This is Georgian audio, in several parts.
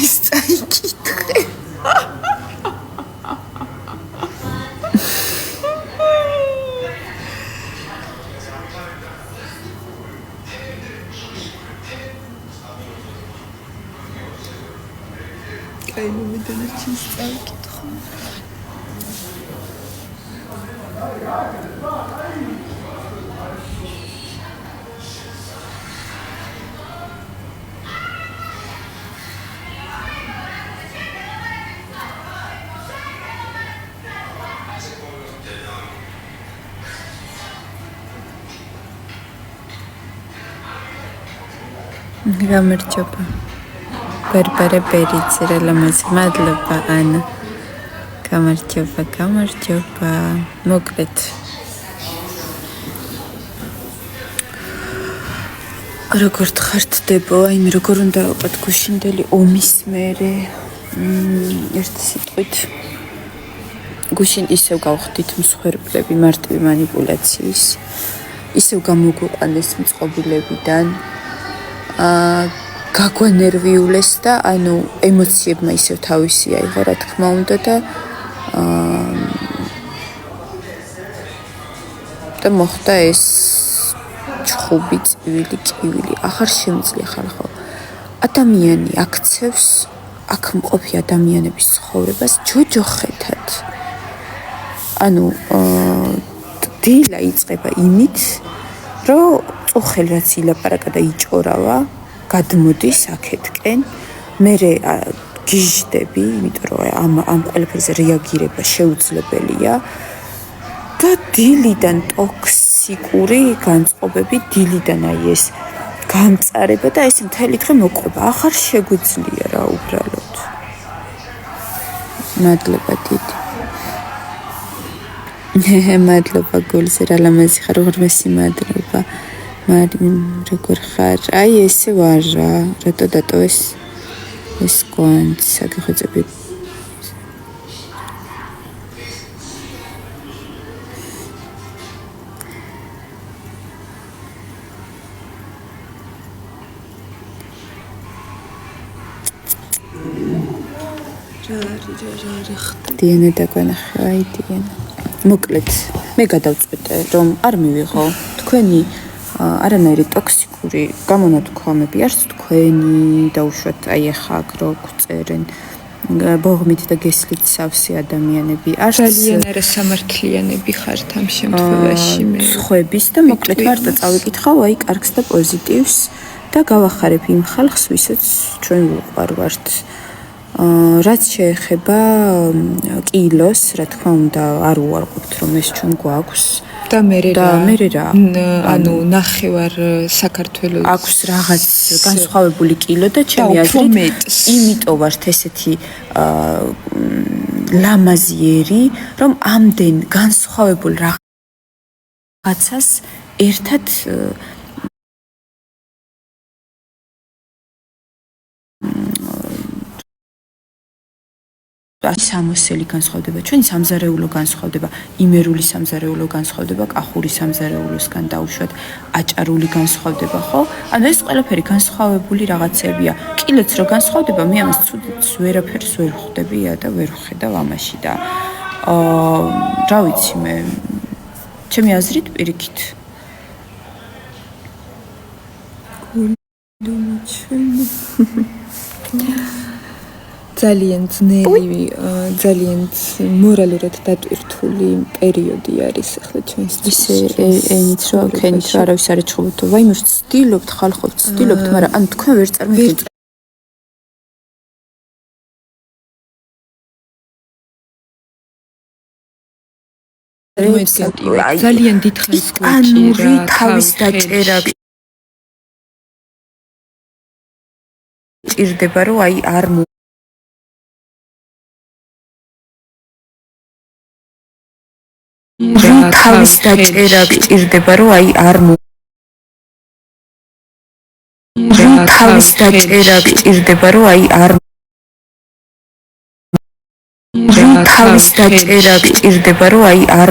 ის წაიკითხე. კაი მომედანა ჩის წაიკითხო. გამარჯობა. ბერბერე ბერიძე რა ლამაზი მადლობა ანა. გამარჯობა. მოკლედ. როგორ ხარჯდებო, აი მე როგორ უნდა ვიყოთ გუშინდელი ომის მერე. ერთი სიტყვით გუშინ ისევ გავხდით მსხვერპლები მარტივი манипуляციის. ისევ გამოგვიყვანეს მწყობილებიდან. გაგვანერვიულეს და ანუ ემოციებმა ისევ თავისი აიღო რა თქმა უნდა და მოხდა ეს ჩხუბი წივილი კივილი აღარ შემიძლია ხალხო ადამიანი აქცევს აქ მყოფი ადამიანების ცხოვრებას ჯოჯოხეთად ანუ დილა იწყება იმით რომ წუხელ რაც ილაპარაკა და იჭორავა გადმოდის აქეთკენ მერე გიჟდები იმიტომ რომ ამ ყველაფერზე რეაგირება შეუძლებელია და დილიდან ტოქსიკური განწყობები დილიდან აი ეს გამწარება და ეს მთელი დღე მოყვება აღარ შეგვიძლია რა უბრალოდ მადლობა დიდი მადლობა გულზე რა ლამაზი ხარ უღრმესი მადლობა როგორ ხარ? აი ესე ვარ რა, რატო დატოვეს ეს კვანტი საგეხვეწები. დიანა დაგვანახე, აი დიანა. მოკლედ, მე გადავწყვეტე, რომ არ მივიღო თქვენი არანაირი ტოქსიკური გამონათქვამები არც თქვენი დაუშვათ აი ახლა აგრო გწერენ ბოღმით და გესლით სავსე ადამიანები არც ძალიან არასამართლიანები ხართ ამ შემთხვევაში მე ხვების და მოკლედ მარტო წავიკითხავ აი კარგს და პოზიტივს და გავახარებ იმ ხალხს ვისაც ჩვენ ვუყვარვართ რაც შეეხება კილოს რა თქმა უნდა არ უარყოფთ რომ ეს ჩვენ გვაქვს და მე რა ანუ ნახევარ საქართველოს აქვს რაღაც განსხვავებული კილო და ჩემი აზრით იმიტომ ვართ ესეთი ლამაზიერი რომ ამდენ განსხვავებულ რაღაცას ერთად სამოსელი განსხვავდება ჩვენი სამზარეულო განსხვავდება იმერული სამზარეულო განსხვავდება კახური სამზარეულოსგან დაუშვათ აჭარული განსხვავდება ხო ანუ ეს ყველაფერი განსხვავებული რაღაცებია კილოც რო განსხვავდება მე ამას ცუდად ვერაფერს ვერ ხვდებია და ვერ ვხედავ ამაში და რა ვიცი მე ჩემი აზრით პირიქით ძალიან ძნელი, ძალიან მორალურად დატვირთული პერიოდი არის ახლა ჩვენთვის. ენით რო ქენით რო არავის არ ეჩხუბოთ. ვაიმე ვცდილობთ ხალხო, ვცდილობთ, მაგრამ ან თქვენ ვერ წარმოგიდგენთ. ძალიან დიდხანს გვეჭირა თავის დაჭერა. ჭირდება რომ აი არ თავის დაჭერა გჭირდება რომ აი არ თავის დაჭერა გჭირდება რომ აი არ თავის დაჭერა გჭირდება რომ აი არ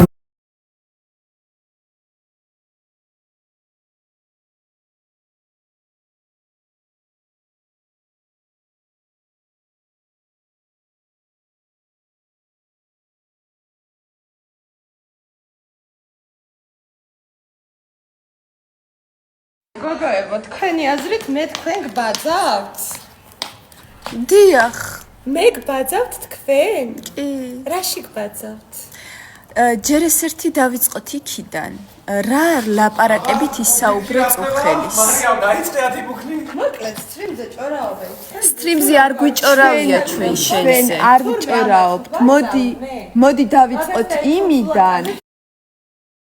გოგოებო, თქვენი აზრით მე თქვენ გბაძავთ? დიახ. მე გბაძავთ თქვენ? კი. რაში გბაძავთ? ჯერ ეს ერთი დავიწყოთ იქიდან. რა ლაპარაკებით ისაუბრო წუხელის. დაიწყეათ იბუქნი. მოკლედ სტრიმზე ჭორაობენ. სტრიმზე არ გვიჭორავია ჩვენ შენზე. არ ვიჭორავთ. მოდი დავიწყოთ იმიდან.